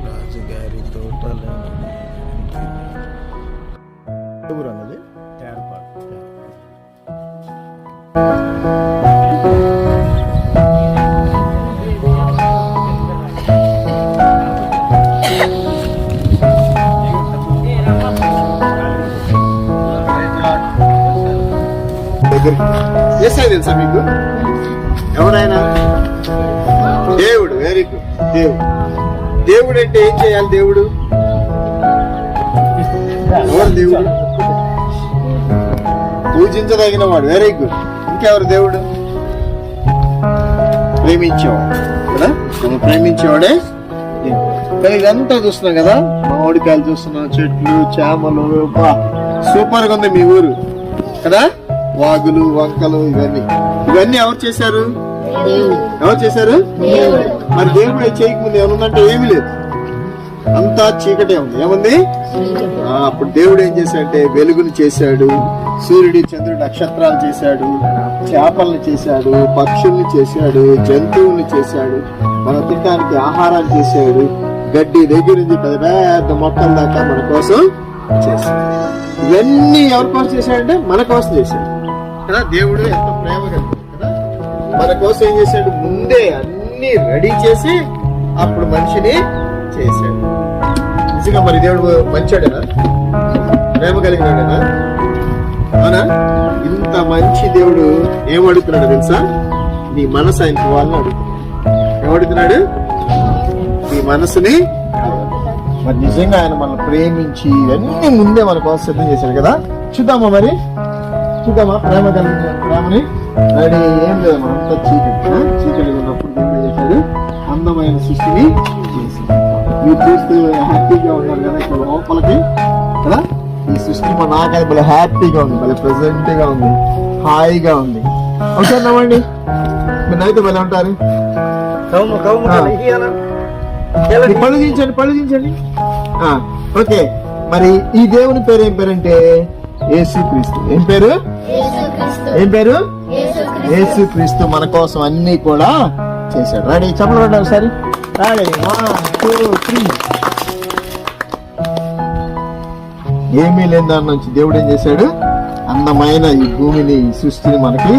రాజుగారి తోటలో అన్నది తెలుసా మీకు? ఎవరైనా దేవుడు, వెరీ గుడ్. దేవుడు అంటే ఏం చేయాలి? దేవుడు ఎవరు? దేవుడు పూజించదగిన వాడు. Very good. ఇంకెవరు దేవుడు? ప్రేమించేవాడు కదా. మనం ప్రేమించేవాడే దేవుడు. ఇదంతా చూస్తున్నాం కదా, మామిడికాయలు చూస్తున్నాం, చెట్లు, చేమలు. సూపర్ గా ఉంది మీ ఊరు కదా. వాగులు, వంకలు, ఇవన్నీ ఎవరు చేశారు? ఎవరు చేశారు? మరి దేవుడు చేయకముందు ఏమనుందంటే ఏమీ లేదు, అంతా చీకటే ఉంది. ఏముంది? అప్పుడు దేవుడు ఏం చేశాడంటే వెలుగుని చేశాడు, సూర్యుడి, చంద్రుడి, నక్షత్రాలు చేశాడు, చేపల్ని చేశాడు, పక్షుల్ని చేశాడు, జంతువుల్ని చేశాడు, మనం తినడానికి ఆహారాన్ని చేశాడు, గడ్డి దగ్గర నుంచి పెద్ద పెద్ద మొక్కల దాకా మన కోసం చేశాడు. ఇవన్నీ ఎవరి కోసం చేశాడంటే మన కోసం చేశాడు కదా. దేవుడు ఎంతో ప్రేమ కలిగాడు కదా. మన కోసం ఏం చేశాడు? ముందే అన్ని రెడీ చేసి అప్పుడు మనిషిని చేశాడు. నిజంగా మరి దేవుడు మంచోడేనా? ప్రేమ కలిగినాడేనా? అవునా? ఇంత మంచి దేవుడు ఏమడుగుతున్నాడు తెలుసా? నీ మనసు ఆయనకి వాళ్ళని అడుగుతున్నాడు. ఏమడుగుతున్నాడు? నీ మనసుని. మరి నిజంగా ఆయన మనల్ని ప్రేమించి ఇవన్నీ ముందే మన కోసం సిద్ధం చేశాడు కదా. చూద్దామా మరి? చూద్దామా ప్రేమ కలిగిన ప్రేమని? రెడీ. ఏం లేదు, మనంతా చీకటి ఉన్నప్పుడు దేవుడు చేశాడు అందమైన సృష్టిని చేశాడు. మీరు చూస్తూ హ్యాపీగా ఉన్నారు కదా ఇక్కడ లోపలికి కదా. ఈ సృష్టి మా నాకైతే భలే హ్యాపీగా ఉంది, భలే ప్రెజెంట్ గా ఉంది, హాయిగా ఉంది. ఒకసారి నవ్వండి. మీరు నవ్వుతూ భలే ఉంటారు. పళ్ళు దించండి. ఓకే. మరి ఈ దేవుని పేరు ఏం పేరంటే యేసుక్రీస్తు. ఏం పేరు? యేసుక్రీస్తు మన కోసం అన్ని కూడా చేశాడు. రెడీ? చెప్పలు పడ్డా ఒకసారి. రెడీ? 1 2 3. ఏమీ లేని దాని నుంచి దేవుడు ఏం చేశాడు? అందమైన ఈ భూమిని, ఈ సృష్టిని మనకి